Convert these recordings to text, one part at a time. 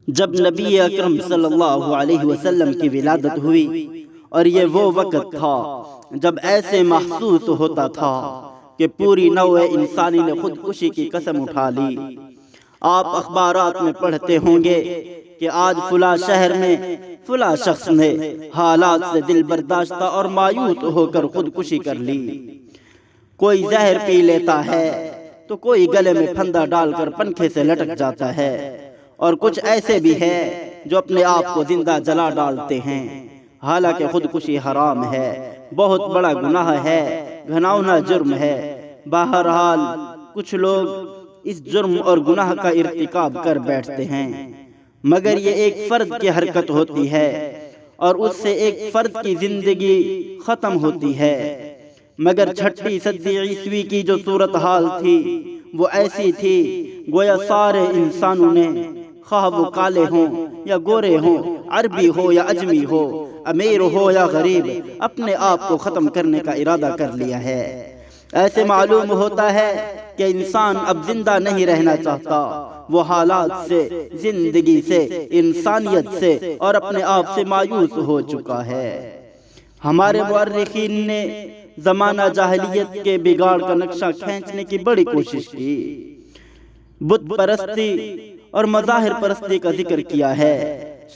جب نبی اکرم صلی اللہ علیہ وسلم کی ولادت ہوئی، اور یہ وہ وقت تھا جب ایسے محسوس ہوتا تھا کہ پوری نوع انسانی نے خودکشی کی قسم اٹھا لی۔ آپ اخبارات میں پڑھتے ہوں گے کہ آج فلاں شہر میں فلاں شخص نے حالات سے دل برداشتہ اور مایوس ہو کر خودکشی کر لی۔ کوئی زہر پی لیتا ہے تو کوئی گلے میں پھندا ڈال کر پنکھے سے لٹک جاتا ہے، اور کچھ ایسے بھی ہیں جو اپنے آپ کو زندہ جلا ڈالتے ہیں۔ حالانکہ خودکشی حرام ہے، بہت بڑا گناہ ہے، گھناؤنا جرم ہے۔ بہرحال کچھ لوگ اس جرم اور گناہ کا ارتکاب کر بیٹھتے ہیں، مگر یہ ایک فرد کی حرکت ہوتی ہے اور اس سے ایک فرد کی زندگی ختم ہوتی ہے۔ مگر چھٹی صدی عیسوی کی جو صورتحال تھی وہ ایسی تھی گویا سارے انسانوں نے، خواہ وہ کالے ہوں یا گورے ہوں، عربی ہو یا اجمی ہو، امیر ہو یا غریب، اپنے آپ کو ختم کرنے کا ارادہ کر لیا ہے۔ ایسے معلوم ہوتا ہے کہ انسان اب زندہ نہیں رہنا چاہتا، وہ حالات سے، زندگی سے، انسانیت سے اور اپنے آپ سے مایوس ہو چکا ہے۔ ہمارے مورخین نے زمانہ جاہلیت کے بگاڑ کا نقشہ کھینچنے کی بڑی کوشش کی۔ بت پرستی اور مظاہر پرستی کا ذکر کیا ہے،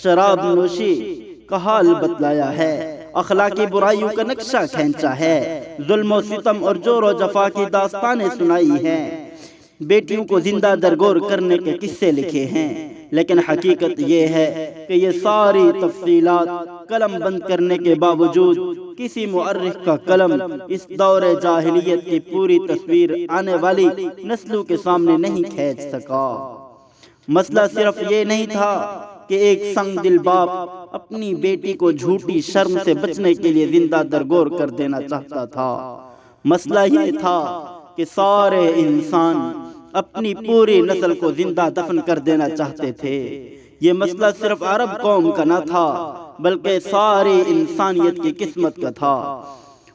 شراب نوشی کا حال بتلایا ہے، اخلاقی برائیوں کا نقشہ کھینچا ہے، ظلم و ستم اور جور و جفا کی داستانیں سنائی ہیں، بیٹیوں کو زندہ درگور کرنے کے قصے لکھے ہیں۔ لیکن حقیقت یہ ہے کہ یہ ساری تفصیلات قلم بند کرنے کے باوجود کسی مورخ کا قلم اس دور جاہلیت کی پوری تصویر آنے والی نسلوں کے سامنے نہیں کھینچ سکا۔ مسئلہ صرف یہ نہیں تھا کہ ایک سنگ دل باپ اپنی بیٹی کو جھوٹی شرم سے بچنے کے لیے زندہ درگور کر دینا چاہتا تھا، مسئلہ یہ تھا کہ سارے انسان اپنی پوری نسل کو زندہ دفن کر دینا چاہتے تھے۔ یہ مسئلہ صرف عرب قوم کا نہ تھا بلکہ ساری انسانیت کی قسمت کا تھا۔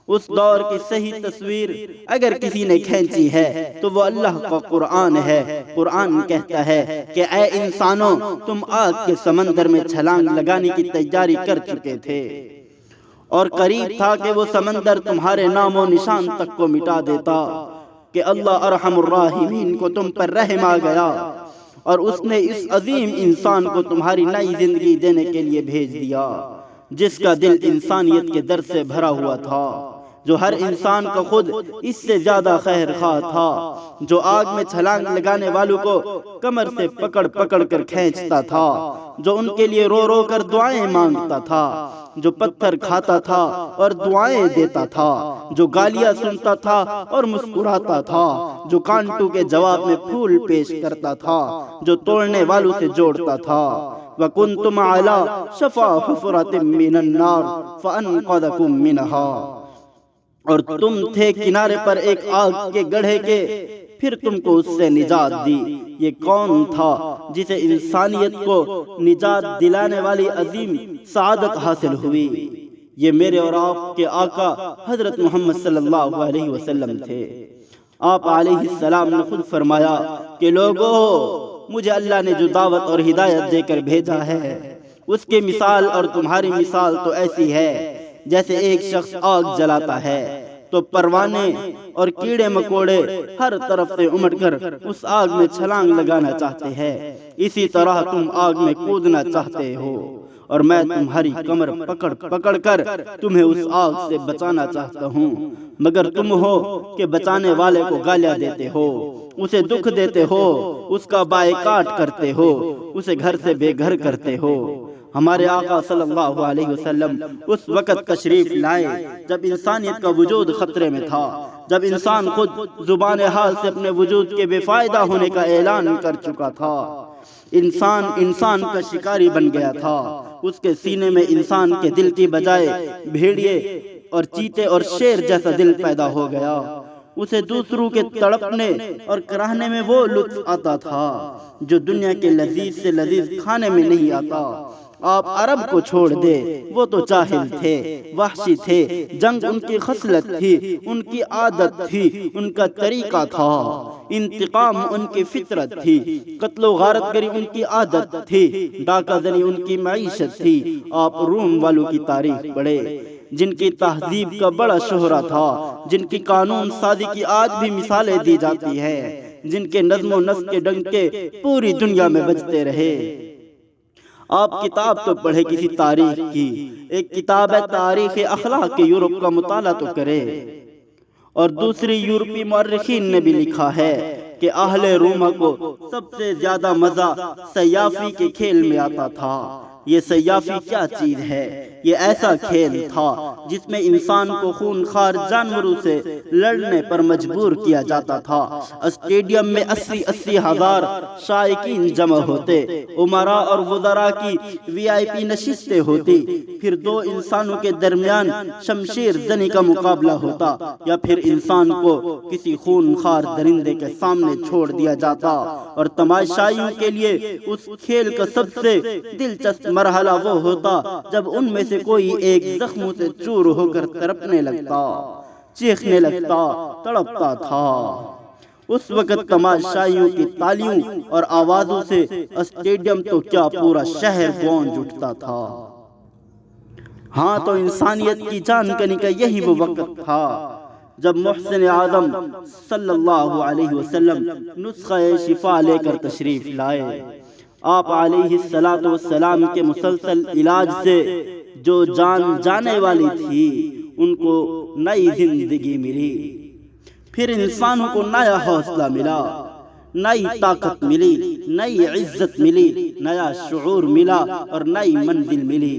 اس دور کی صحیح تصویر اگر کسی نے کھینچی ہے تو وہ اللہ کا قرآن ہے۔ قرآن کہتا ہے کہ اے انسانوں، تم آگ کے سمندر میں چھلانگ لگانے کی تیاری کر چکے تھے، اور قریب تھا کہ وہ سمندر تمہارے نام و نشان تک کو مٹا دیتا، کہ اللہ ارحم الراحمین کو تم پر رحم آ گیا، اور اس نے اس عظیم انسان کو تمہاری نئی زندگی دینے کے لیے بھیج دیا، جس کا دل انسانیت کے درد سے بھرا ہوا تھا، جو ہر انسان کا خود اس سے زیادہ خیر خواہ تھا، جو آگ میں چھلانگ لگانے والوں کو کمر سے پکڑ پکڑ کر کھینچتا تھا، جو ان کے لیے رو رو کر دعائیں مانگتا تھا، جو پتھر کھاتا تھا اور دعائیں دیتا تھا، جو گالیاں سنتا تھا اور مسکراتا تھا، جو کانٹوں کے جواب میں پھول پیش کرتا تھا، جو توڑنے والوں سے جوڑتا تھا۔ وَكُنْتُمْ عَلَى شَفَا حُفْرَةٍ مِّنَ النَّارِ فَأَنْقَذَكُم مِّنْهَا، اور تم تھے کنارے پر ایک آگ کے گڑھے کے، پھر تم کو اس سے نجات دی۔ یہ کون تھا جسے انسانیت کو نجات دلانے والی عظیم سعادت حاصل ہوئی؟ یہ میرے اور آپ کے آقا حضرت محمد صلی اللہ علیہ وسلم تھے۔ آپ علیہ السلام نے خود فرمایا کہ لوگو، مجھے اللہ نے جو دعوت اور ہدایت دے کر بھیجا ہے، اس کی مثال اور تمہاری مثال تو ایسی ہے جیسے ایک شخص آگ جلاتا ہے تو پروانے اور کیڑے مکوڑے ہر طرف سے امڑ کر اس آگ میں چھلانگ لگانا چاہتے ہیں، اسی طرح تم آگ میں کودنا چاہتے ہو، اور میں تمہاری کمر پکڑ پکڑ کر تمہیں اس آگ سے بچانا چاہتا ہوں، مگر تم ہو کہ بچانے والے کو گالیاں دیتے ہو، اسے دکھ دیتے ہو، اس کا بائیکاٹ کرتے ہو، اسے گھر سے بے گھر کرتے ہو۔ ہمارے آقا صلی اللہ علیہ وسلم اس وقت تشریف لائے جب انسانیت کا وجود خطرے میں تھا، جب انسان خود زبان حال سے اپنے وجود کے بے فائدہ ہونے کا اعلان کر چکا تھا۔ انسان کا شکاری بن گیا تھا، اس کے سینے میں انسان کے دل کی بجائے بھیڑیے اور چیتے اور شیر جیسا دل پیدا ہو گیا۔ اسے دوسروں کے تڑپنے اور کراہنے میں وہ لطف آتا تھا جو دنیا کے لذیذ سے لذیذ کھانے میں نہیں آتا۔ آپ عرب کو چھوڑ دے، وہ تو جاہل تھے، وحشی تھے، جنگ ان کی خصلت تھی، ان کی عادت تھی، ان کا طریقہ تھا، انتقام ان کی فطرت تھی، قتل و غارت گری ان کی عادت تھی، ڈاکہ زنی ان کی معیشت تھی۔ آپ روم والوں کی تاریخ پڑھے، جن کی تہذیب کا بڑا شہرہ تھا، جن کی قانون سازی کی آج بھی مثالیں دی جاتی ہے، جن کے نظم و نسق کے ڈنکے پوری دنیا میں بجتے رہے۔ آپ کتاب تو پڑھے کسی تاریخ کی، ایک کتاب ہے تاریخ اخلاق کے یورپ کا مطالعہ تو کرے، اور دوسری یورپی مورخین نے بھی لکھا ہے کہ اہل روما کو سب سے زیادہ مزہ سیافی کے کھیل میں آتا تھا۔ یہ سیافی کیا چیز ہے؟ یہ ایسا کھیل تھا جس میں انسان کو خونخوار جانوروں سے لڑنے پر مجبور کیا جاتا تھا۔ اسٹیڈیم میں 80 ہزار شائقین جمع ہوتے، امراء اور وزراء کی VIP نشستیں ہوتی، پھر دو انسانوں کے درمیان شمشیر زنی کا مقابلہ ہوتا، یا پھر انسان کو کسی خونخوار درندے کے سامنے چھوڑ دیا جاتا، اور تماشائیوں کے لیے اس کھیل کا سب سے دلچسپ مرحلہ وہ ہوتا جب ان میں سے کوئی ایک زخموں سے چور ہو کر تڑپنے لگتا، چیخنے لگتا، تڑپتا تھا۔ اس وقت تماشائیوں کی تالیوں اور آوازوں سے اسٹیڈیم تو کیا پورا شہر گونج اٹھتا تھا۔ ہاں تو انسانیت کی جان کنی کا یہی وہ وقت تھا جب محسن اعظم صلی اللہ علیہ وسلم نسخہ شفا لے کر تشریف لائے۔ آپ علیہ السلام کے مسلسل علاج سے جو جان جانے والی تھی ان کو نئی زندگی ملی، پھر انسانوں کو نیا حوصلہ ملا، نئی طاقت ملی، نئی عزت ملی، نیا شعور ملا اور نئی منزل ملی۔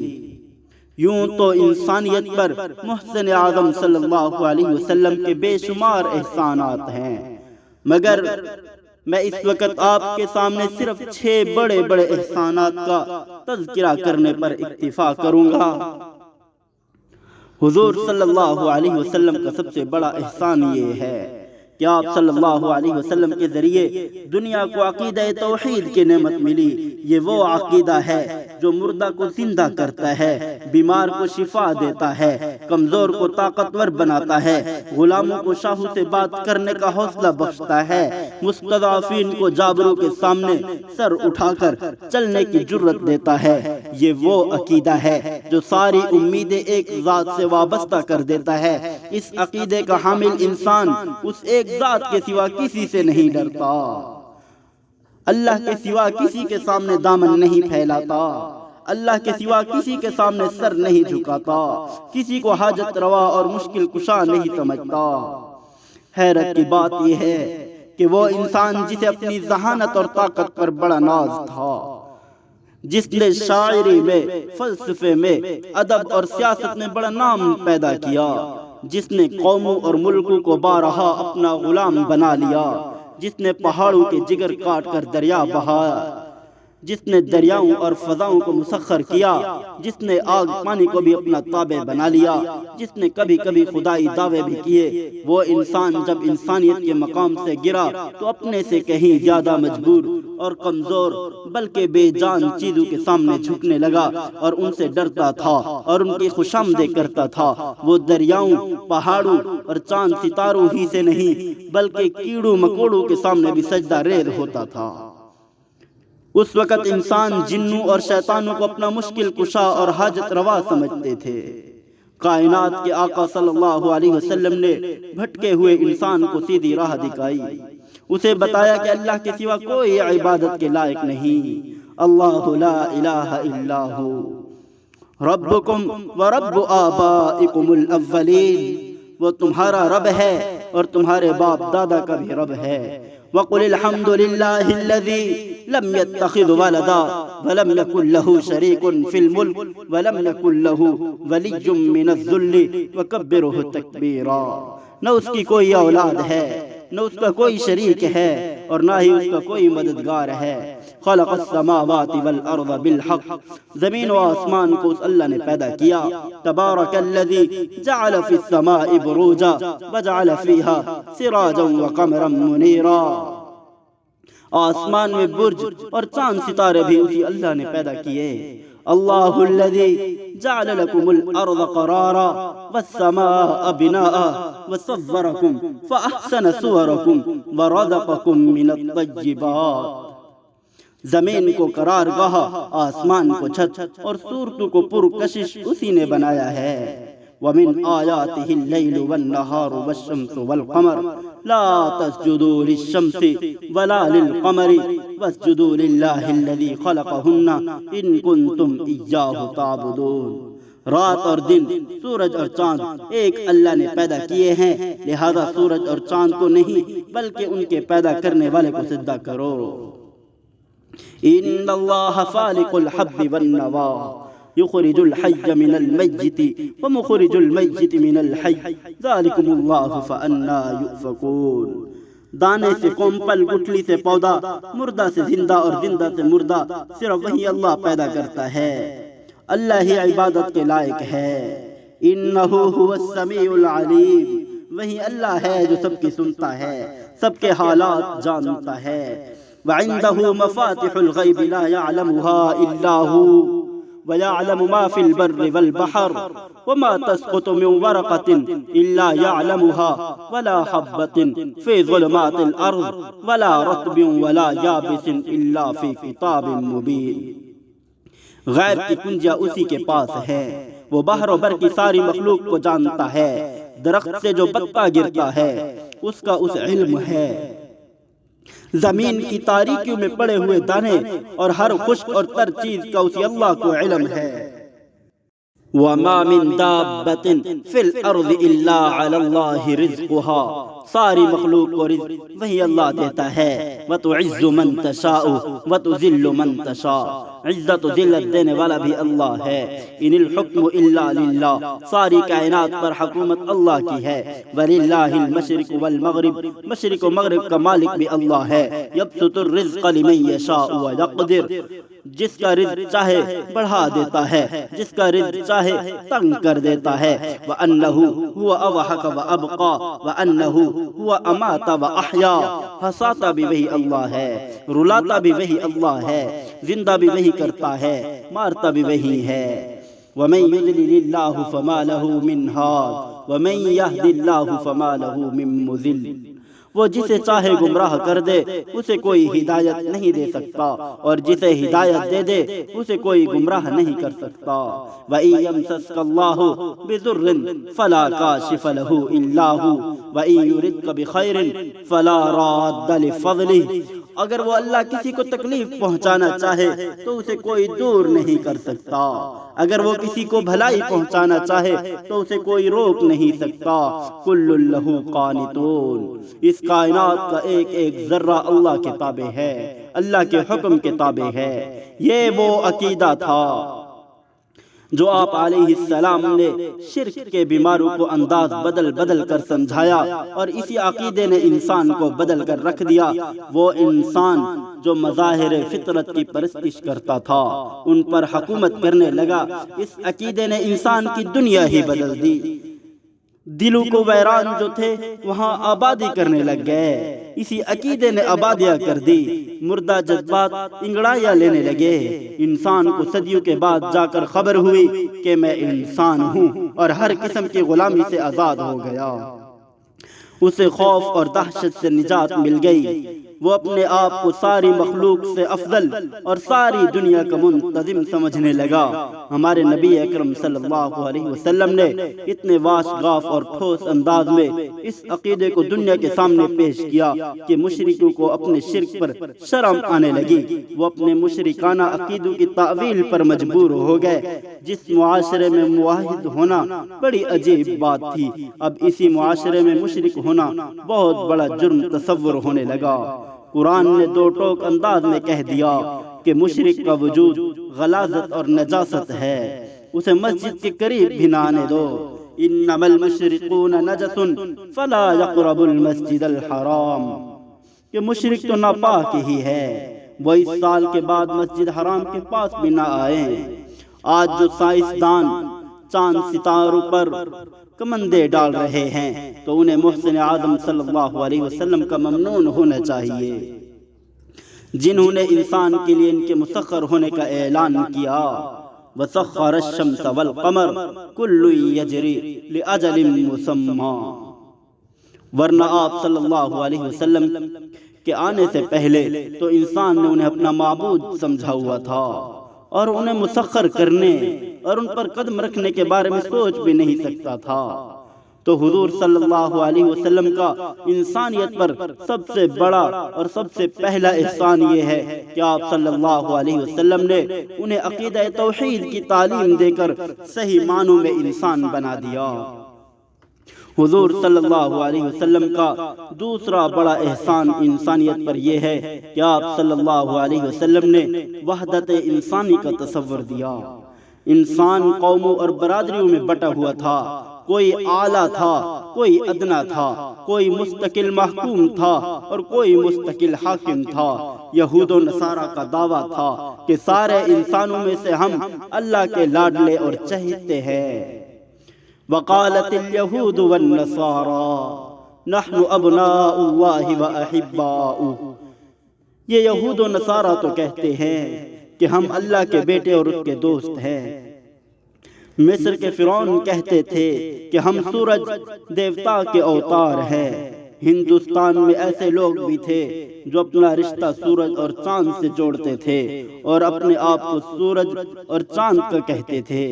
یوں تو انسانیت پر محسن اعظم صلی اللہ علیہ وسلم کے بے شمار احسانات ہیں، مگر میں اس وقت آپ کے سامنے صرف 6 بڑے بڑے احسانات کا تذکرہ کرنے پر اکتفا کروں گا۔ حضور صلی اللہ علیہ وسلم کا سب سے بڑا احسان یہ ہے کہ آپ صلی اللہ علیہ وسلم کے ذریعے دنیا کو عقیدہ توحید کی نعمت ملی۔ یہ وہ عقیدہ ہے جو مردہ کو زندہ کرتا ہے، بیمار کو شفا دیتا ہے، کمزور کو طاقتور بناتا ہے، غلاموں کو شاہوں سے بات کرنے کا حوصلہ بخشتا ہے، مستضعفین کو جابروں کے سامنے سر اٹھا کر چلنے کی جرت دیتا ہے۔ یہ وہ عقیدہ ہے جو ساری امیدیں ایک ذات سے وابستہ کر دیتا ہے۔ اس عقیدے کا حامل انسان اس ایک ذات کے سوا کسی سے نہیں ڈرتا، اللہ کے سوا کسی کے سامنے دامن نہیں پھیلاتا، اللہ کے سوا کسی کے سامنے سر نہیں جھکاتا، کسی کو حاجت روا اور مشکل کشا نہیں سمجھتا۔ حیرت کی بات یہ ہے کہ وہ انسان جسے اپنی ذہانت اور طاقت پر بڑا ناز تھا، جس نے شاعری میں، فلسفے میں، ادب اور سیاست میں بڑا نام پیدا کیا، جس نے قوموں اور ملکوں کو بارہا اپنا غلام بنا لیا، جس نے پہاڑوں کے جگر کاٹ کر دریا بہایا، جس نے دریاؤں اور فضاؤں کو مسخر کیا، جس نے آگ پانی کو بھی اپنا تابع بنا لیا، جس نے کبھی کبھی خدائی دعوے بھی کیے، وہ انسان جب انسانیت کے مقام سے گرا تو اپنے سے کہیں زیادہ مجبور اور کمزور بلکہ بے جان چیزوں کے سامنے جھکنے لگا اور ان سے ڈرتا تھا اور ان کی خوشامدیں کرتا تھا۔ وہ دریاؤں، پہاڑوں اور چاند ستاروں ہی سے نہیں بلکہ کیڑوں مکوڑوں کے سامنے بھی سجدہ ریز ہوتا تھا۔ اس وقت انسان جنوں اور شیطانوں کو اپنا مشکل کشا اور حاجت روا سمجھتے تھے۔ کائنات کے آقا صلی اللہ علیہ وسلم نے بھٹکے ہوئے انسان کو سیدھی راہ دکھائی، اسے بتایا کہ اللہ کے سوا کوئی عبادت کے لائق نہیں۔ اللہ لا الہ الا ہو ربکم ورب آبائکم الاولین، وہ تمہارا رب ہے اور تمہارے باپ دادا کا بھی رب ہے۔ وَقُلِ الْحَمْدُ لِلَّهِ الَّذِي لَمْ يَتَّخِذْ وَلَدًا وَلَمْ يَكُنْ لَهُ شَرِيكٌ فِي الْمُلْكِ وَلَمْ يَكُنْ لَهُ وَلِيٌّ مِّنَ الذُّلِّ وَكَبِّرْهُ تَكْبِيرًا۔ نہ اس کی کوئی اولاد ہے، نہ اس کا کوئی شریک ہے، اور نہ ہی اس کا کوئی مددگار ہے۔ خلق السماوات والارض بالحق، زمین و آسمان کو اس اللہ نے پیدا کیا۔ تبارک الذی جعل فی السماء بروجا وجعل فیہا سراجا وقمرا منیرا۔ آسمان میں برج اور چاند ستارے بھی اسی اللہ نے پیدا کیے۔ اللہ الذی جعل لکم الارض قرارا والسماء بناء وصورکم فاحسن صورکم ورزقکم من الطیبات۔ زمین کو قرار گاہ، آسمان کو چھت اور صورتوں کو پرکشش اسی نے بنایا ہے۔ وَمِنْ آيَاتِهِ اللَّيْلُ وَالنَّهَارُ وَالشَّمْسُ وَالْقَمَرُ لَا تَسْجُدُوا لِلشَّمْسِ وَلَا لِلْقَمَرِ وَاسْجُدُوا لِلَّهِ الَّذِي خَلَقَهُنَّ إِن كُنتُمْ إِيَّاهُ تَعْبُدُونَ۔ رات اور دن، سورج اور چاند ایک اللہ نے پیدا کیے ہیں، لہذا سورج اور چاند کو نہیں بلکہ ان کے پیدا کرنے والے کو سجدہ کرو۔ ان اللہ فالق الحب والنوا یخرج الحی من المیت ومخرج المیت من الحی ذالکم اللہ فانا یؤفکون۔ دانے سے قومپل، گٹھلی سے پودا، مردہ سے زندہ اور زندہ سے مردہ صرف وہی اللہ پیدا کرتا ہے۔ اللہ ہی عبادت کے لائق ہے۔ انہ هو السمیع العلیم، وہی اللہ ہے جو سب کی سنتا ہے، سب کے حالات جانتا ہے۔ وعنده مفاتح الغیب لا يعلمها الا هو ويعلم ما في البر والبحر وما تسقط من ورقة الا يعلمها ولا حبة في ظلمات الارض ولا رطب ولا يابس الا في كتاب مبين۔ غیب کی کنجیاں اسی کے پاس ہے، وہ بحر و بر کی ساری مخلوق کو جانتا ہے۔ درخت سے جو پتا گرتا ہے اس کا اس علم ہے۔ زمین کی تاریکیوں میں پڑے ہوئے دانے اور ہر خشک اور تر چیز کا اسی اللہ کو علم ہے۔ وَمَا مِن دَابَّةٍ فِي الْأَرْضِ إِلَّا عَلَى اللَّهِ رِزْقُهَا، ساری مخلوق کو رزق وہی اللہ دیتا ہے۔ وَتُعِزُّ مَن تَشَاءُ وَتُذِلُّ مَن تَشَاءُ، عزت و ذلت دینے والا بھی اللہ ہے۔ ان الحکم الا للہ، ساری کائنات پر حکومت اللہ کی ہے۔ وَلِلَّهِ الْمَشْرِقُ وَالْمَغْرِبُ، مشرق و مغرب کا مالک بھی اللہ ہے۔ يَبْسُطُ الرِّزْقَ لِمَن يَشَاءُ وَيَقْدِرُ، جس کا رزق چاہے بڑھا دیتا ہے، جس کا رزق چاہے تنگ کر دیتا ہے۔ وَأَنَّهُ هُوَ أَضْحَكَ وَأَبْقَى وَأَنَّهُ هُوَ أَمَاتَ وَأَحْيَا، ہنساتا بھی وہی اللہ ہے، رلاتا بھی وہی اللہ ہے، زندہ بھی وہی کرتا ہے، مارتا بھی وہی ہے۔ وَمَن يُضْلِلِ اللَّهُ فَمَا لَهُ مِنْ هَادٍ وَمَن يَهْدِ اللَّهُ فَمَا لَهُ مِن مُضِلٍّ۔ وہ جسے چاہے گمراہ کر دے اسے کوئی ہدایت نہیں دے سکتا، اور جسے ہدایت دے دے اسے کوئی گمراہ نہیں کر سکتا۔ وَإِن يَمْسَسْكَ اللَّهُ بِضُرٍّ فَلَا كَاشِفَ لَهُ إِلَّا هُوَ وَإِن يُرِدْكَ بِخَيْرٍ فَلَا رَادَّ لِفَضْلِهِ، اگر وہ اللہ کسی کو تکلیف پہنچانا چاہے تو اسے کوئی دور نہیں کر سکتا، اگر وہ کسی کو بھلائی پہنچانا چاہے تو اسے کوئی روک نہیں سکتا۔ کل لہ قانتون، اس کائنات کا ایک ایک ذرہ اللہ کے تابع ہے، اللہ کے حکم کے تابع ہے۔ یہ وہ عقیدہ تھا جو آپ علیہ السلام نے شرک کے بیماروں کو انداز بدل بدل کر سمجھایا، اور اسی عقیدے نے انسان کو بدل کر رکھ دیا۔ وہ انسان جو مظاہر فطرت کی پرستش کرتا تھا ان پر حکومت کرنے لگا، اس عقیدے نے انسان کی دنیا ہی بدل دی۔ دلوں کو ویران جو تھے وہاں آبادی کرنے لگ گئے، اسی عقیدے نے آبادیاں کر دی۔ مردہ جذبات انگڑائیاں لینے لگے۔ انسان کو صدیوں کے بعد جا کر خبر ہوئی کہ میں انسان ہوں، اور ہر قسم کی غلامی سے آزاد ہو گیا۔ اسے خوف اور دہشت سے نجات مل گئی۔ وہ اپنے آپ کو ساری مخلوق سے افضل اور ساری دنیا کا منتظم سمجھنے لگا۔ ہمارے نبی اکرم صلی اللہ علیہ وسلم نے اتنے واشگاف اور ٹھوس انداز میں اس عقیدے کو دنیا کے سامنے پیش کیا کہ مشرکوں کو اپنے شرک پر شرم آنے لگی۔ وہ اپنے مشرکانہ عقیدوں کی تعویل پر مجبور ہو گئے۔ جس معاشرے میں موحد ہونا بڑی عجیب بات تھی، اب اسی معاشرے میں مشرک ہونا بہت بڑا جرم تصور ہونے لگا۔ قرآن نے دو ٹوک انداز میں کہہ دیا کہ مشرک کا وجود غلاظت اور نجاست ہے، اسے مسجد کے قریب بھی نہ آنے دو۔ انما المشرکون نجس فلا يقربوا المسجد الحرام، کہ مشرک تو ناپاک ہی ہے، وہ اس سال کے بعد مسجد حرام کے پاس بھی نہ آئیں۔ آج جو سائنسدان چاند ستاروں پر کمندے ڈال رہے ہیں تو انہیں محسن اعظم صلی اللہ علیہ وسلم کا ممنون ہونا چاہیے۔ جنہوں نے انسان کے لیے ان کے مسخر ہونے کا اعلان کیا، وسخر الشمس والقمر کل یجری لأجل مسمى۔ ورنہ آپ صلی اللہ علیہ وسلم کے آنے سے پہلے تو انسان نے انہیں اپنا معبود سمجھا ہوا تھا، اور انہیں مسخر کرنے اور ان پر قدم رکھنے کے بارے میں سوچ بھی نہیں سکتا تھا۔ تو حضور صلی اللہ علیہ وسلم کا انسانیت پر سب سے بڑا اور سب سے پہلا احسان یہ ہے کہ آپ صلی اللہ علیہ وسلم نے انہیں عقیدہ توحید کی تعلیم دے کر صحیح معنوں میں انسان بنا دیا۔ حضور صلی اللہ علیہ وسلم کا دوسرا بڑا احسان انسانیت پر یہ ہے کہ آپ صلی اللہ علیہ وسلم نے وحدت انسانی کا تصور دیا۔ انسان قوموں اور برادریوں میں بٹا ہوا تھا، کوئی اعلیٰ تھا، کوئی ادنا تھا، کوئی مستقل محکوم تھا اور کوئی مستقل حاکم تھا۔ یہود و نصارہ کا دعویٰ تھا کہ سارے انسانوں میں سے ہم اللہ کے لاڈلے اور چہیتے ہیں۔ وقالت اليہود والنصارى نحن ابناء اللہ واحباؤہ۔ یہ یہود و نصارہ تو کہتے ہیں کہ ہم اللہ کے بیٹے اور اس کے دوست ہیں۔ مصر کے فرعون کہتے تھے کہ ہم سورج دیوتا کے اوتار ہیں۔ ہندوستان میں ایسے لوگ بھی تھے جو اپنا رشتہ سورج اور چاند سے جوڑتے تھے اور اپنے آپ کو سورج اور چاند کا کہتے تھے۔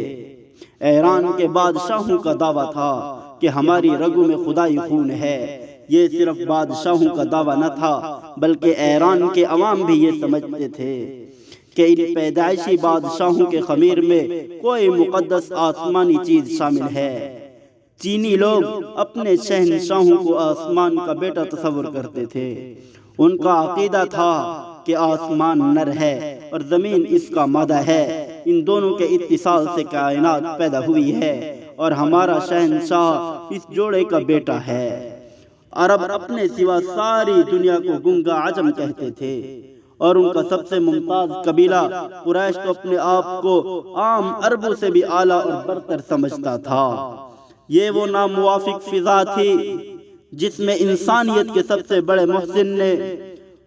ایران کے بادشاہوں کا دعویٰ تھا کہ ہماری رگوں میں خدائی خون ہے۔ یہ صرف بادشاہوں کا دعویٰ نہ تھا بلکہ ایران کے عوام بھی یہ سمجھتے تھے کہ ان پیدائشی بادشاہوں کے خمیر میں کوئی مقدس آسمانی چیز شامل ہے۔ چینی لوگ اپنے شہنشاہوں کو آسمان کا بیٹا تصور کرتے تھے۔ ان کا عقیدہ تھا کہ آسمان نر ہے اور زمین اس کا مادہ ہے، ان دونوں کے اتصال سے کائنات پیدا ہوئی ہے اور ہمارا شہنشاہ اس جوڑے کا بیٹا ہے۔ عرب اپنے سوا ساری دنیا کو گنگا عجم کہتے تھے اور ان کا سب سے ممتاز قبیلہ قریش تو اپنے آپ کو عام عربوں سے بھی اعلیٰ اور برتر سمجھتا تھا۔ یہ وہ ناموافق فضا تھی جس میں انسانیت کے سب سے بڑے محسن نے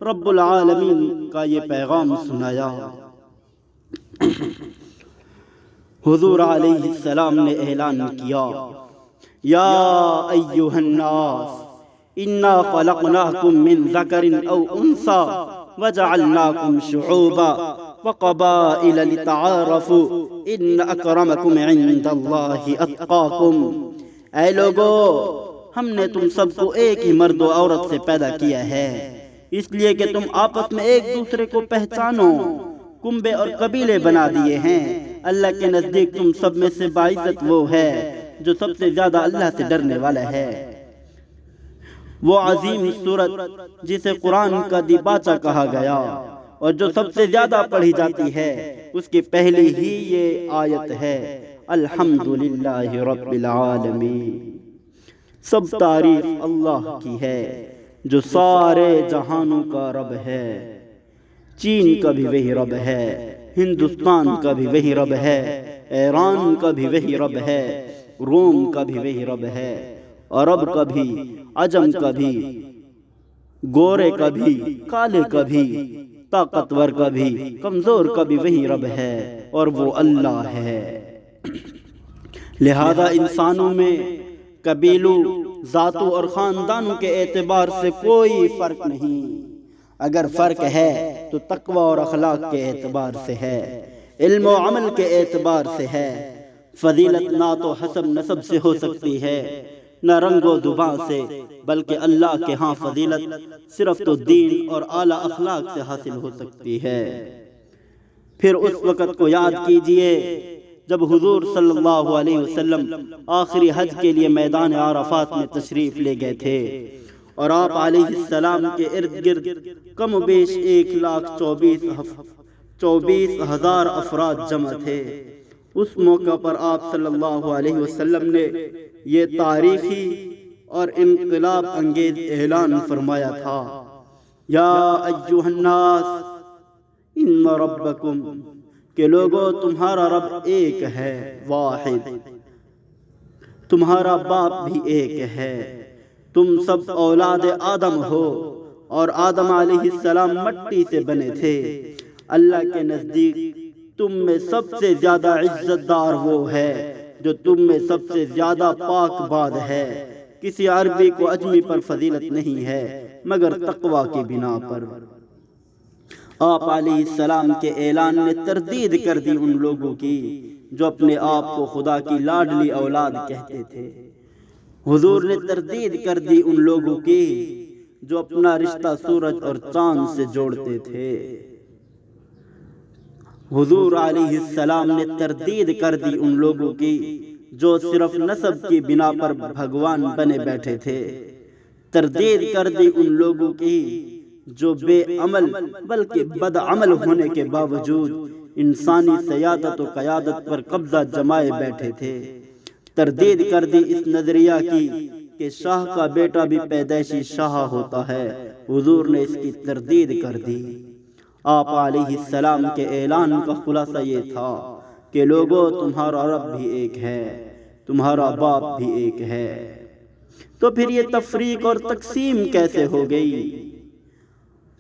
رب العالمین کا یہ پیغام سنایا۔ حضور علیہ السلام نے اعلان کیا، یا ایھا الناس انا خلقناکم من ذکر او انثی وجعلناکم شعوبا وقبائل لتعارفوا ان اکرمکم عند اللہ اتقاکم۔ اے لوگو، ہم نے تم سب کو ایک ہی مرد و عورت سے پیدا کیا ہے اس لیے کہ تم آپس میں ایک دوسرے کو پہچانو۔ کنبے اور قبیلے بنا دیے ہیں۔ اللہ کے نزدیک تم سب میں سے باعزت وہ ہے جو سب سے زیادہ اللہ سے ڈرنے والا ہے۔ وہ عظیم سورت جسے قرآن کا دیباچہ کہا گیا اور جو سب سے زیادہ پڑھی جاتی ہے، اس کی پہلی ہی یہ آیت ہے، الحمدللہ رب العالمین۔ سب تعریف اللہ کی ہے جو سارے جہانوں کا رب ہے۔ چین کا بھی وہی رب ہے، ہندوستان کا بھی وہی رب ہے، ایران کا بھی وہی رب ہے، روم کا بھی وہی رب ہے، عرب کا بھی، عجم کا بھی، گورے کا بھی، کالے کا بھی، طاقتور کا بھی، کمزور کا بھی وہی رب ہے اور وہ اللہ ہے۔ لہذا انسانوں میں قبیلوں، ذاتوں اور خاندانوں کے اعتبار سے کوئی فرق نہیں۔ اگر فرق ہے تو تقوی اور اخلاق کے اعتبار سے ہے، علم و عمل کے اعتبار سے ہے۔ فضیلت نہ تو حسب نسب سے ہو سکتی ہے نہ رنگ و دباں سے، بلکہ اللہ کے ہاں فضیلت صرف تو دین اور اعلیٰ اخلاق سے حاصل ہو سکتی ہے۔ پھر اس وقت کو یاد کیجئے جب حضور صلی اللہ علیہ وسلم آخری حج کے لیے میدان عرفات میں تشریف لے گئے تھے اور آپ علیہ السلام کے ارد گرد کم و بیش 1,24,000 افراد جمع تھے۔ اس موقع پر آپ صلی اللہ علیہ وسلم نے یہ تاریخی اور انقلاب انگیز اعلان فرمایا تھا، یا ایھا الناس ان ربکم، کہ لوگوں تمہارا رب ایک ہے، واحد، تمہارا باپ بھی ایک ہے، تم سب اولاد آدم ہو اور آدم علیہ السلام مٹی سے بنے تھے۔ اللہ کے نزدیک تم میں سب سے زیادہ عزت دار وہ ہے جو تم میں سب سے زیادہ پاک باد ہے۔ کسی عربی کو اجمی پر فضیلت نہیں ہے مگر تقوی کی بنا پر۔ آپ علیہ السلام کے اعلان نے تردید کر دی ان لوگوں کی جو اپنے آپ کو خدا کی لاڈلی اولاد کہتے تھے۔ حضور نے تردید کر دی ان لوگوں کی جو اپنا رشتہ سورج اور چاند سے جوڑتے تھے۔ حضور علیہ السلام نے تردید کر دی ان لوگوں کی جو صرف نسب کی بنا پر بھگوان بنے بیٹھے تھے۔ تردید کر دی ان لوگوں کی جو بے عمل بلکہ بد عمل ہونے کے باوجود انسانی سیادت و قیادت پر قبضہ جمائے بیٹھے تھے۔ تردید کر دی اس نظریہ کی کہ شاہ کا بیٹا بھی پیدائشی شاہ ہوتا ہے۔ حضور نے اس کی تردید کر دی۔ آپ علیہ السلام کے اعلان کا خلاصہ یہ تھا کہ لوگوں تمہارا رب بھی ایک ہے، تمہارا باپ بھی ایک ہے۔ تو پھر یہ تفریق اور تقسیم کیسے ہو گئی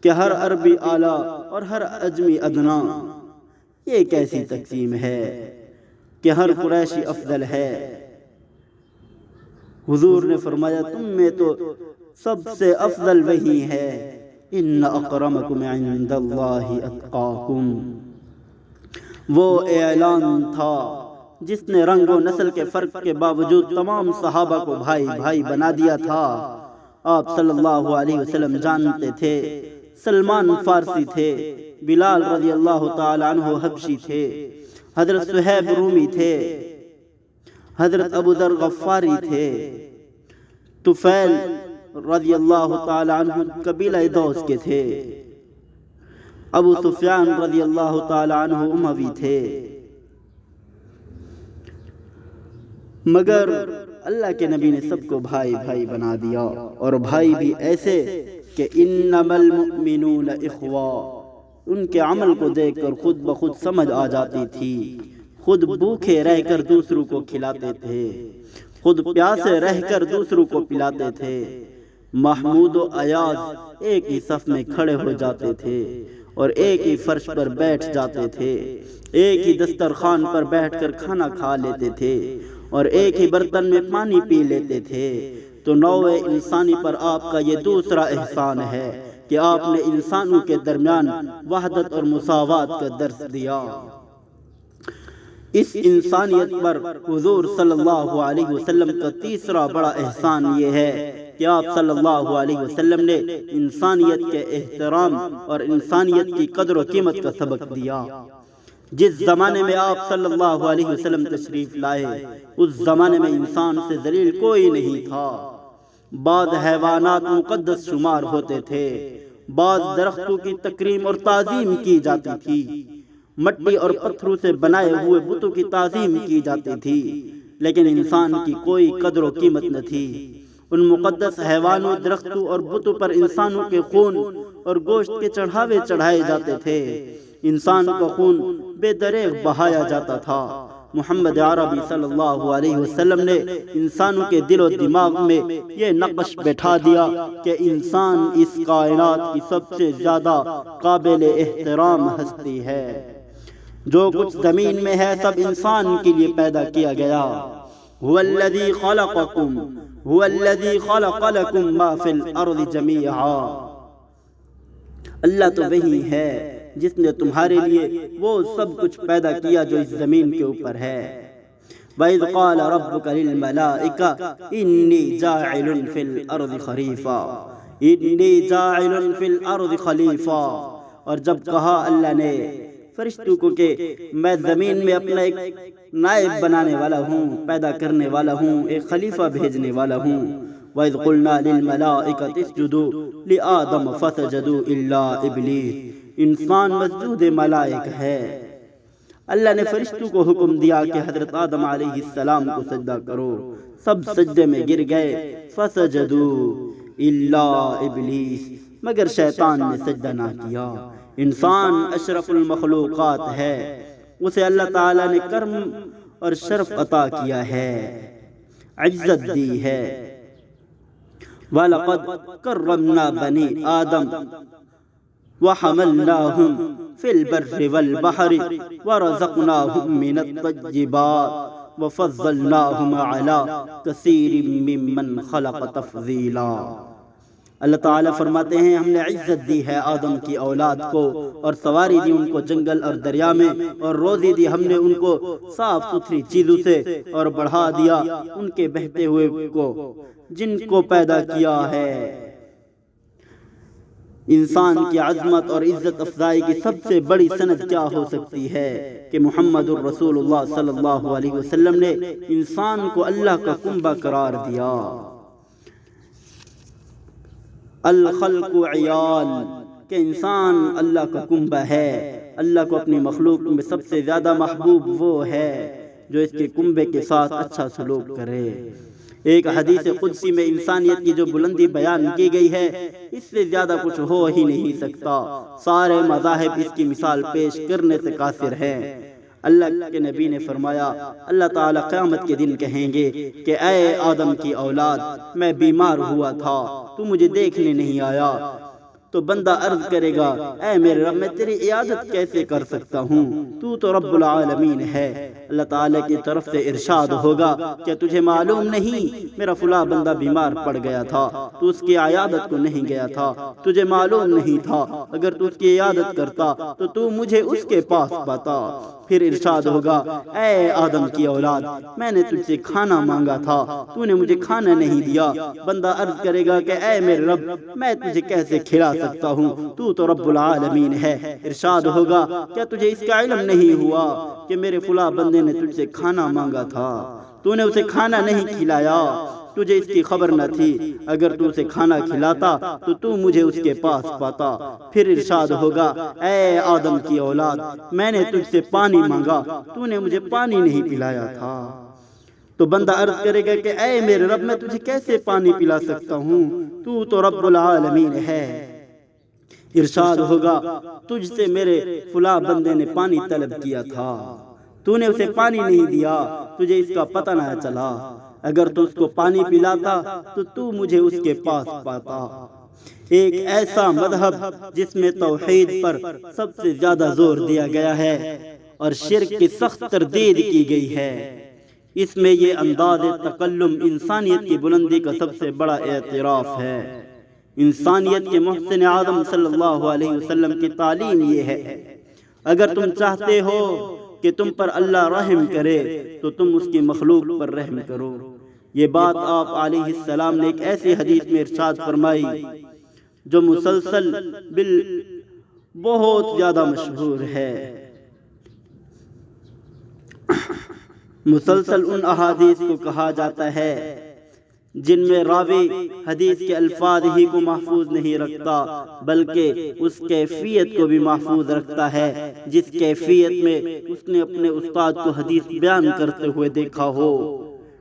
کہ ہر عربی اعلیٰ اور ہر عجمی ادنا؟ یہ کیسی تقسیم ہے کہ ہر قریشی افضل ہے؟ حضور نے فرمایا تم میں تو سب سے افضل وہی ہے، ان اکرمکم عند اللہ اتقاکم۔ وہ اعلان تھا جس نے رنگ و نسل کے فرق کے باوجود تمام صحابہ کو بھائی بھائی بنا دیا تھا۔ آپ صلی اللہ علیہ وسلم جانتے تھے سلمان فارسی تھے، بلال رضی اللہ تعالی عنہ حبشی تھے، حضرت صہیب رومی تھے، حضرت ابو ذر غفاری تھے، طفیل رضی اللہ تعالی عنہ قبیلہ دوس کے تھے، ابو سفیان رضی اللہ تعالی عنہ اموی تھے۔ مگر اللہ کے نبی نے سب کو بھائی بھائی بنا دیا، اور بھائی بھی ایسے کہ انما المؤمنون اخوہ۔ ان کے عمل کو دیکھ کر خود بخود سمجھ آ جاتی تھی۔ خود بھوکے رہ کر دوسروں کو کھلاتے تھے، خود پیاسے رہ کر دوسروں کو پلاتے تھے۔ محمود و ایاز ایک ہی صف میں کھڑے ہو جاتے تھے اور ایک ہی فرش پر بیٹھ جاتے تھے، ایک ہی دسترخوان پر بیٹھ کر کھانا کھا لیتے تھے اور ایک ہی برتن میں پانی پی لیتے تھے۔ تو نوع انسانی پر آپ کا یہ دوسرا احسان ہے کہ آپ نے انسانوں کے درمیان وحدت اور مساوات کا درس دیا۔ اس انسانیت پر حضور صلی اللہ علیہ وسلم کا تیسرا بڑا احسان یہ ہے کہ آپ صلی اللہ علیہ وسلم نے انسانیت کے احترام اور انسانیت کی قدر و قیمت کا سبق دیا۔ جس زمانے میں آپ صلی اللہ علیہ وسلم تشریف لائے اس زمانے میں انسان سے ذلیل کوئی نہیں تھا۔ بعض حیوانات مقدس شمار ہوتے تھے، بعض درختوں کی تکریم اور تعظیم کی جاتی تھی، مٹی اور پتھروں سے بنائے ہوئے بتوں کی تعظیم کی جاتی تھی، لیکن انسان کی کوئی قدر و قیمت نہ تھی۔ ان مقدس حیوانوں، درختوں اور بتوں پر انسانوں کے خون اور گوشت کے چڑھاوے چڑھائے جاتے تھے۔ انسان کا خون بے دریغ بہایا جاتا تھا۔ محمد عربی صلی اللہ علیہ وسلم نے انسانوں کے دل و دماغ میں یہ نقش بٹھا دیا کہ انسان اس کائنات کی سب سے زیادہ قابل احترام ہستی ہے۔ جو کچھ زمین میں ہے سب انسان کے لیے پیدا کیا گیا۔ هو الذی خلقکم هو الذی خلق لکم ما فی الارض جمیعا۔ اللہ تو وہی ہے جس نے تمہارے لیے وہ سب کچھ پیدا کیا جو اس زمین کے اوپر ہے۔ وَإِذْ قَالَ رَبُّكَ لِلْمَلَائِكَةِ إِنِّي جَاعِلٌ فِي الْأَرْضِ خَلِيفَةً إِنِّي جَاعِلٌ فِي الْأَرْضِ خَلِيفَةً۔ اور جب کہا اللہ نے فرشتوں کو کہ میں زمین میں اپنا ایک نائب بنانے والا ہوں، پیدا کرنے والا ہوں، ایک خلیفہ بھیجنے والا ہوں۔ وَإِذْ قُلْنَا لِلْمَلَائِكَةِ اسْجُدُوا لِآدَمَ فَسَجَدُوا إِلَّا إِبْلِيسَ۔ انسان مسجود ملائک ہے۔ اللہ نے فرشتوں کو حکم دیا کہ حضرت آدم علیہ السلام کو سجدہ کرو، سب سجدے میں گر گئے۔ فَسَجَدُوا إِلَّا إِبْلِيسَ، مگر شیطان نے سجدہ نہ کیا۔ انسان اشرف المخلوقات ہے، اسے اللہ تعالیٰ نے کرم اور شرف عطا کیا ہے، عزت دی ہے۔ وَلَقَدْ كَرَّمْنَا بَنِي آدَمَ وَحَمَلْنَاهُمْ فِي الْبَرِّ وَالْبَحْرِ وَرَزَقْنَاهُمْ مِنَ الطَّيِّبَاتِ وَفَضَّلْنَاهُمْ عَلَى كَثِيرٍ مِّمَّنْ خَلَقَ تَفْضِيلًا۔ اللہ تعالیٰ فرماتے ہیں ہم نے عزت دی ہے آدم کی اولاد کو، اور سواری دی ان کو جنگل اور دریا میں، اور روزی دی ہم نے ان کو صاف ستھری چیزوں سے، اور بڑھا دیا ان کے بہتے ہوئے کو جن کو پیدا کیا ہے۔ انسان کی عظمت اور عزت افزائی کی سب سے بڑی سند کیا ہو سکتی ہے کہ محمد الرسول اللہ صلی اللہ علیہ وسلم نے انسان کو اللہ کا کنبہ قرار دیا۔ الخلق عیال، کہ انسان اللہ کا کنبہ ہے۔ اللہ کو اپنی مخلوق میں سب سے زیادہ محبوب وہ ہے جو اس کے کنبے کے ساتھ اچھا سلوک کرے۔ ایک حدیث قدسی میں انسانیت کی جو بلندی بیان کی گئی ہے، اس سے زیادہ کچھ ہو ہی نہیں سکتا۔ سارے مذاہب اس کی مثال پیش کرنے سے قاصر ہیں۔ اللہ کے نبی نے فرمایا، اللہ تعالیٰ قیامت کے دن کہیں گے کہ اے آدم کی اولاد، میں بیمار ہوا تھا، تو مجھے دیکھنے نہیں آیا۔ تو بندہ عرض کرے گا، اے میرے رب، میں تیری عیادت کیسے کر سکتا ہوں، تو رب العالمین ہے۔ اللہ تعالیٰ کی طرف سے ارشاد ہوگا، کیا تجھے معلوم نہیں میرا فلاں بندہ بیمار پڑ گیا تھا، تو اس کی عیادت کو نہیں گیا تھا، تجھے معلوم نہیں تھا، اگر تو اس کی عیادت کرتا تو تو مجھے اس کے پاس پاتا۔ پھر ارشاد ہوگا، اے آدم کی اولاد، میں نے تجھ سے کھانا مانگا تھا، تو نے مجھے کھانا نہیں دیا۔ بندہ عرض کرے گا کہ اے میرے رب، میں تجھے کیسے کھلا سکتا ہوں، تو رب العالمین ہے۔ ارشاد ہوگا، کیا تجھے اس کا علم نہیں ہوا کہ میرے فلاں بندے نے تجھ سے کھانا مانگا تھا، تو نے اسے کھانا نہیں کھلایا، تجھے اس کی خبر نہ تھی، اگر تو اسے کھانا کھلاتا تو مجھے اس کے پاس پاتا۔ پھر ارشاد ہوگا، اے آدم کی اولاد، میں نے تجھ سے پانی مانگا، تو نے مجھے پانی نہیں پلایا تھا۔ تو بندہ عرض کرے گا کہ اے میرے رب، میں تجھے کیسے پانی پلا سکتا ہوں، تو رب العالمین ہے۔ ارشاد ہوگا، تجھ سے میرے فلاں بندے نے پانی طلب کیا تھا، تو نے اسے پانی نہیں دیا، تجھے اس کا پتہ نہ چلا، اگر تو اس کو پانی پلاتا تو مجھے اس کے پاس پاتا۔ ایک ایسا مذہب جس میں توحید پر سب سے زیادہ زور دیا گیا ہے اور شرک کی سخت تردید کی گئی ہے، اس میں یہ انداز تکلم انسانیت کی بلندی کا سب سے بڑا اعتراف ہے۔ انسانیت کے محسن اعظم صلی اللہ علیہ وسلم کی تعلیم یہ ہے، اگر تم چاہتے ہو کہ تم پر اللہ رحم کرے تو تم اس کی مخلوق پر رحم کرو۔ یہ بات آپ علیہ السلام نے ایک ایسی حدیث میں ارشاد فرمائی جو مسلسل بہت زیادہ مشہور ہے۔ مسلسل ان احادیث کو کہا جاتا ہے جن میں راوی حدیث کے الفاظ ہی کو محفوظ نہیں رکھتا بلکہ اس کیفیت کو بھی محفوظ رکھتا ہے جس کیفیت میں اس نے اپنے استاد کو حدیث بیان کرتے ہوئے دیکھا ہو۔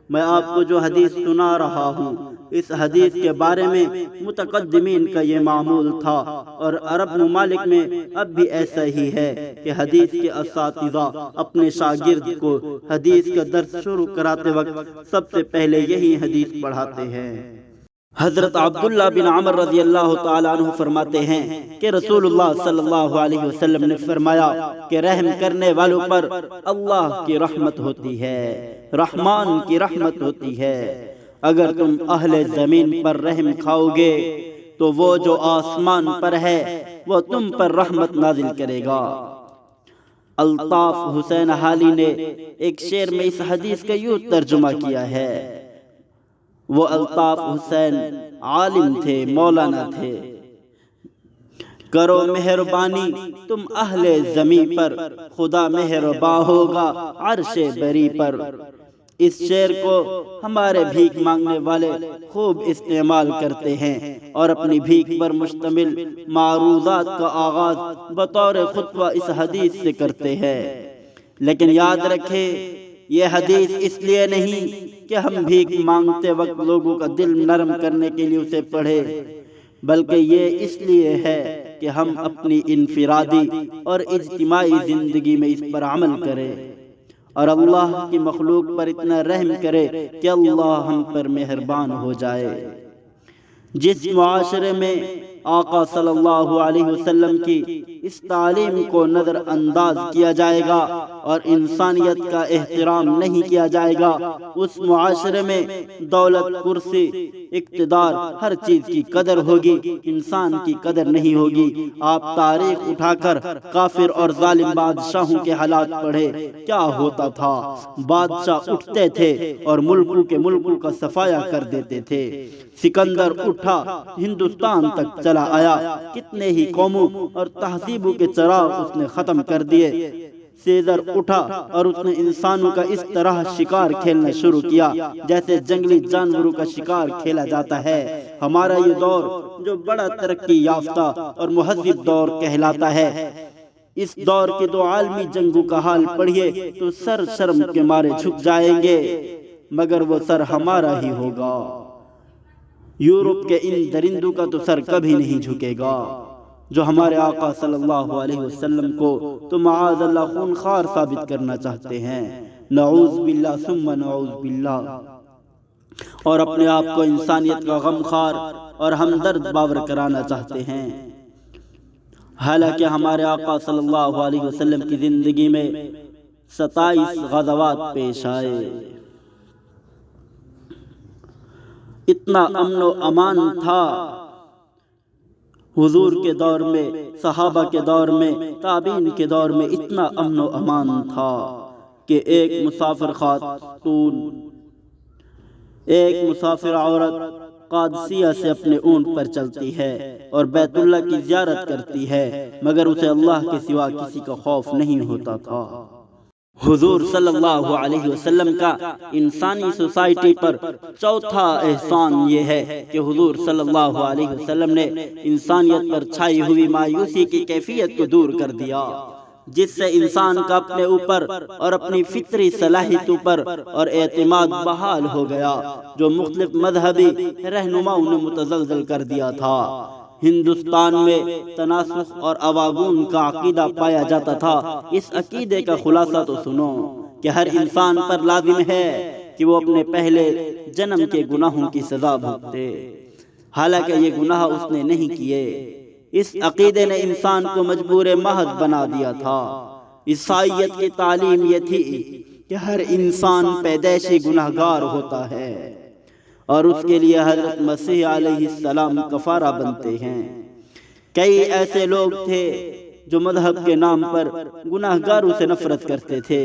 میں آپ کو جو حدیث سنا رہا ہوں، اس حدیث کے بارے میں متقدمین کا یہ معمول تھا، اور عرب ممالک میں اب بھی ایسا ہی ہے کہ حدیث کے اساتذہ اپنے شاگرد کو حدیث کا درس شروع کراتے وقت سب سے پہلے یہی حدیث پڑھاتے ہیں۔ حضرت عبداللہ بن عمر رضی اللہ تعالیٰ عنہ فرماتے ہیں کہ رسول اللہ صلی اللہ علیہ وسلم نے فرمایا کہ رحم کرنے والوں پر اللہ کی رحمت ہوتی ہے، رحمان کی رحمت ہوتی ہے۔ اگر تم اہل زمین پر رحم کھاؤ گے تو وہ جو آسمان پر ہے وہ تم پر رحمت نازل کرے گا۔ الطاف حسین حالی نے ایک شعر میں اس حدیث کا یوں ترجمہ کیا ہے، وہ الطاف حسین عالم تھے، مولانا تھے۔ کرو مہربانی تم اہل زمین پر، خدا مہرباں ہوگا عرش بری پر۔ اس شعر کو ہمارے بھیک مانگنے والے خوب استعمال کرتے ہیں اور اپنی بھیک پر مشتمل معروضات کا آغاز بطور خطبہ اس حدیث سے کرتے ہیں، لیکن یاد رکھے یہ حدیث اس لیے نہیں کہ ہم بھیک مانگتے وقت لوگوں کا دل نرم کرنے کے لیے اسے پڑھیں، بلکہ یہ اس لیے ہے کہ ہم اپنی انفرادی اور اجتماعی زندگی میں اس پر عمل کریں اور اللہ کی مخلوق پر اتنا رحم کرے کہ اللہ ہم پر مہربان ہو جائے۔ جس معاشرے میں آقا صلی اللہ علیہ وسلم کی اس تعلیم کو نظر انداز کیا جائے گا اور انسانیت کا احترام نہیں کیا جائے گا، اس معاشرے میں دولت، کرسی، اقتدار، ہر چیز کی قدر ہوگی، انسان کی قدر نہیں ہوگی۔ آپ تاریخ اٹھا کر کافر اور ظالم بادشاہوں کے حالات پڑھے، کیا ہوتا تھا؟ بادشاہ اٹھتے تھے اور ملکوں کا صفایا کر دیتے تھے۔ سکندر اٹھا، ہندوستان تک چلا آیا، کتنے ہی قوموں اور تہذیبوں کے چراغ اس نے ختم کر دیے۔ سیزر اٹھا اور اس نے انسانوں کا اس طرح شکار کھیلنا شروع کیا جیسے جنگلی جانوروں کا شکار کھیلا جاتا ہے۔ ہمارا یہ دور جو بڑا ترقی یافتہ اور مہذب دور کہلاتا ہے، اس دور کی دو عالمی جنگوں کا حال پڑھیے تو سر شرم کے مارے جھک جائیں گے، مگر وہ سر ہمارا ہی ہوگا۔ یورپ کے ان درندوں کا تو سر کبھی نہیں جھکے گا جو ہمارے آقا صلی اللہ علیہ وسلم کو تو معاذ اللہ خونخوار ثابت کرنا چاہتے ہیں، نعوذ باللہ ثم نعوذ باللہ، اور اپنے آپ کو انسانیت کا غمخوار اور ہمدرد باور کرانا چاہتے ہیں۔ حالانکہ ہمارے آقا صلی اللہ علیہ وسلم کی زندگی میں 27 غزوات پیش آئے، اتنا امن و امان تھا حضور کے دور میں، صحابہ کے دور میں، تابعین کے دور میں اتنا امن و امان تھا کہ ایک مسافر خاتون، ایک مسافر عورت قادسیہ سے اپنے اونٹ پر چلتی ہے اور بیت اللہ کی زیارت کرتی ہے، مگر اسے اللہ کے سوا کسی کا خوف نہیں ہوتا تھا۔ حضور صلی اللہ علیہ وسلم کا انسانی سوسائٹی پر چوتھا احسان یہ ہے کہ حضور صلی اللہ علیہ وسلم نے انسانیت پر چھائی ہوئی مایوسی کی کیفیت کو دور کر دیا، جس سے انسان کا اپنے اوپر اور اپنی فطری صلاحیتوں پر اور اعتماد بحال ہو گیا، جو مختلف مذہبی رہنماؤں نے متزلزل کر دیا تھا۔ ہندوستان میں تناسخ اور اواگون کا عقیدہ پایا جاتا تھا۔ اس عقیدے کا خلاصہ تو سنو کہ ہر انسان پر لازم ہے کہ وہ اپنے پہلے جنم کے گناہوں کی سزا بھگتے، حالانکہ یہ گناہ اس نے نہیں کیے۔ اس عقیدے نے انسان کو مجبور محض بنا دیا تھا۔ عیسائیت کی تعلیم یہ تھی کہ ہر انسان پیدائشی گناہگار ہوتا ہے اور اس کے لیے حضرت مسیح علیہ السلام کفارہ بنتے ہیں۔ کئی ایسے لوگ تھے جو مذہب کے نام پر گناہگاروں سے نفرت کرتے تھے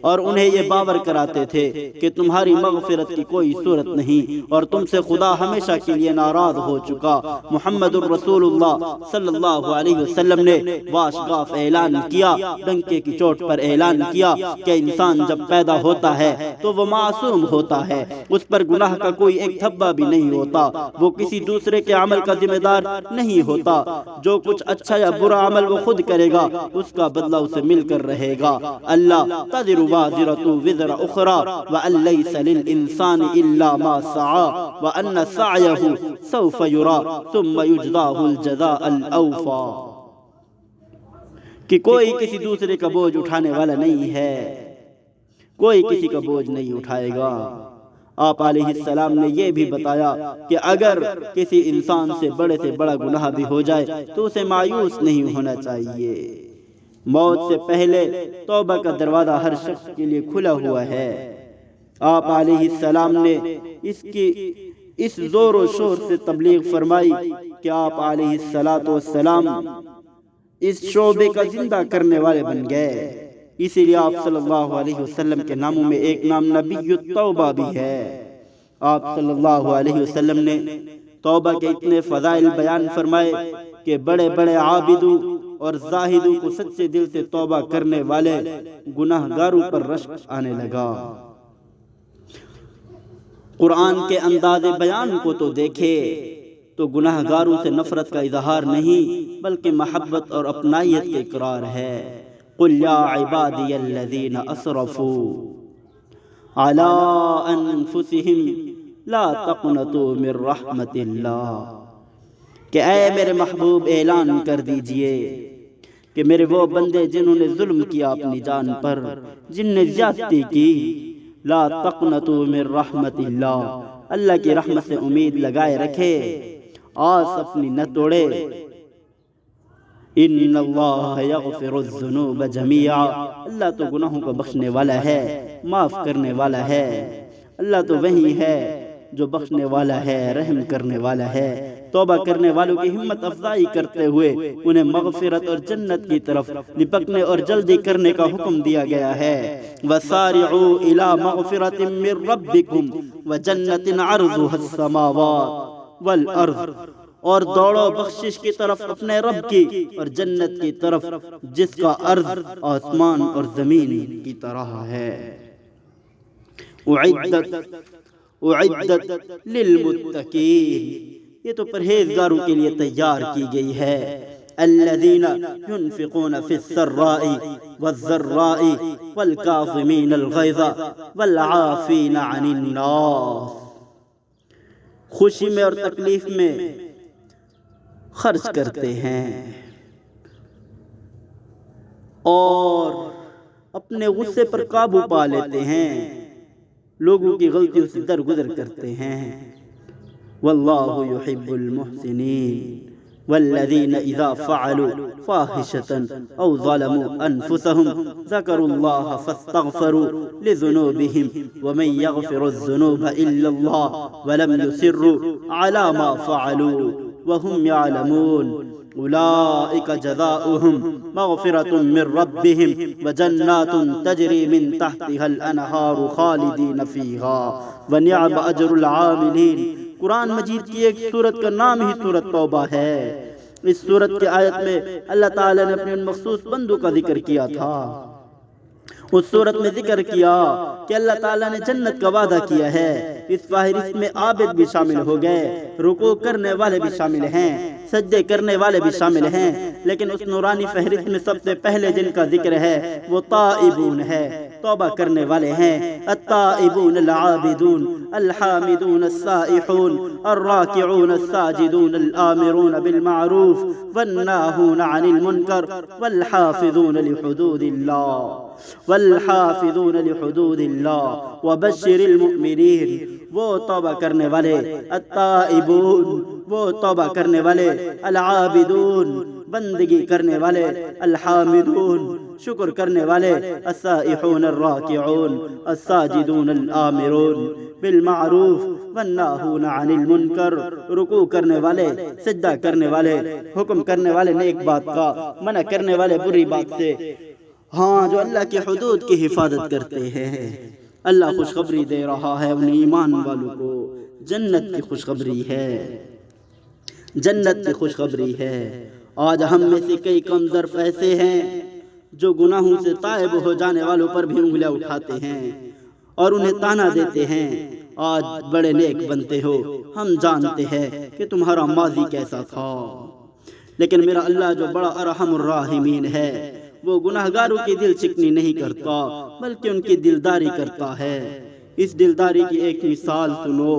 اور انہیں یہ باور کراتے تھے کہ تمہاری مغفرت کی کوئی صورت نہیں اور تم سے خدا ہمیشہ کے لیے ناراض ہو چکا۔ محمد الرسول اللہ صلی اللہ علیہ وسلم نے واشگاف اعلان کیا، ڈنکے کی چوٹ پر اعلان کیا کہ انسان جب پیدا ہوتا ہے تو وہ معصوم ہوتا ہے، اس پر گناہ کا کوئی ایک دھبا بھی نہیں ہوتا، وہ کسی دوسرے کے عمل کا ذمہ دار نہیں ہوتا، جو کچھ اچھا یا برا عمل وہ خود کرے گا اس کا بدلہ اسے مل کر رہے گا۔ اللہ تزر وازرۃ وزر اخری وان لیس للانسان الا ما سعى وان سعيه سوف يرى ثم يجزاه الجزاء الاوفى، کہ کوئی کسی دوسرے کا بوجھ اٹھانے والا نہیں ہے، کوئی کسی کا بوجھ نہیں اٹھائے گا۔ آپ علیہ السلام نے یہ بھی بتایا کہ اگر کسی انسان سے بڑا گناہ بھی ہو جائے تو اسے مایوس نہیں ہونا چاہیے، موت سے پہلے توبہ کا دروازہ ہر شخص کے لیے کھلا ہوا ہے۔ آپ علیہ السلام نے اس زور و شور سے تبلیغ فرمائی کہ آپ علیہ السلام اس شعبے کا زندہ کرنے والے بن گئے۔ اسی لیے آپ صلی اللہ علیہ وسلم کے ناموں میں ایک نام نبی التوبہ بھی ہے۔ آپ صلی اللہ علیہ وسلم نے توبہ کے اتنے فضائل بیان فرمائے کہ بڑے بڑے عابدوں اور زاہدوں کو سچے دل سے توبہ کرنے والے گناہگاروں پر رشک آنے لگا۔ قرآن کے انداز بیان کو تو دیکھے تو گناہگاروں سے نفرت کا اظہار نہیں بلکہ محبت اور اپنائیت کا اقرار ہے۔ قل یا عبادی الذین اسرفوا علی انفسہم لا تقنطوا من رحمت اللہ، کہ اے میرے محبوب اعلان کر دیجئے کہ میرے وہ بندے جنہوں نے ظلم کیا اپنی جان پر، جن نے زیادتی کی، لا تقنطوا من رحمت اللہ، اللہ کی رحمت سے امید لگائے رکھے آس اپنی نہ توڑے۔ ان اللہ یغفر الذنوب جمیعا، اللہ تو گناہوں کو بخشنے والا ہے، معاف کرنے والا ہے۔ اللہ تو وہی ہے جو بخشنے والا ہے، رحم کرنے والا ہے۔ توبہ کرنے والوں کی ہمت افزائی کرتے ہوئے انہیں مغفرت اور جنت کی طرف لپکنے اور جلدی کرنے کا حکم دیا گیا ہے۔ وَسَارِعُوا إِلَى مَغْفِرَةٍ مِّن رَّبِّكُمْ وَجَنَّةٍ عَرْضُهَا السَّمَاوَاتُ وَالْأَرْضُ، اور دوڑو بخشش کی طرف اپنے رب کی، اور جنت کی طرف جس کا عرض آسمان اور زمین کی طرح ہے۔ اعدت للمتقین، یہ تو پرہیزگاروں کے لیے تیار کی گئی ہے۔ الذین ينفقون فی السراء والضراء والکاظمین الغیظ والعافین عن الناس، خوشی میں اور تکلیف میں خرچ کرتے ہیں اور اپنے غصے پر قابو پا لیتے ہیں، لوگوں کی غلطیوں سے درگزر کرتے ہیں۔ واللہ یحب المحسنین، والذین اذا فعلوا فاحشة او ظلموا انفسهم ذکروا اللہ فاستغفروا لذنوبهم ومن یغفر الذنوب الا اللہ ولم يصروا على ما فعلوا وهم يعلمون اولئک جزاؤهم مغفرة من ربهم وجنات تجری من تحتها الانہار خالدین فیہا ونعم اجر العاملین۔ قرآن مجید کی ایک سورت کا نام ہی سورت توبہ ہے۔ اس سورت کی آیت میں اللہ تعالیٰ نے اپنے مخصوص بندوں کا ذکر کیا تھا۔ اس سورت میں ذکر کیا کہ اللہ تعالیٰ نے جنت کا وعدہ کیا ہے۔ اس فہرست میں عابد بھی شامل ہو گئے، رکوع کرنے والے بھی شامل ہیں، سجدے کرنے والے بھی شامل ہیں، لیکن اس نورانی فہرست میں سب سے پہلے جن کا ذکر ہے وہ تائبون ہے، توبہ کرنے والے ہیں۔ التائبون العابدون الحامدون السائحون الراکعون الساجدون الآمرون بالمعروف والناہون عن المنکر والحافظون لحدود اللہ وبشر المؤمنین، وہ توبہ کرنے والے، التائبون وہ توبہ کرنے والے، العابدون بندگی کرنے والے، الحامدون شکر کرنے والے، السائحون الراکعون الساجدون الآمرون بالمعروف والناہون عن المنکر، رکوع کرنے والے، سجدہ کرنے والے، حکم کرنے والے نیک بات کا، منع کرنے والے بری بات سے، ہاں جو اللہ کی حدود کی حفاظت کرتے ہیں۔ اللہ خوشخبری دے رہا ہے انہیں ایمان والوں کو، جنت کی خوشخبری ہے، جنت کی خوشخبری ہے۔ آج ہم میں سے کئی کم ظرف ایسے ہیں جو گناہوں سے تائب ہو جانے والوں پر بھی انگلیاں اٹھاتے ہیں اور انہیں تانا دیتے ہیں، آج بڑے نیک بنتے ہو، ہم جانتے ہیں کہ تمہارا ماضی کیسا تھا، لیکن میرا اللہ جو بڑا ارحم الراحمین ہے وہ گناہگاروں کی دل چکنی نہیں کرتا بلکہ ان کی دلداری کرتا ہے۔ اس دلداری کی ایک مثال سنو۔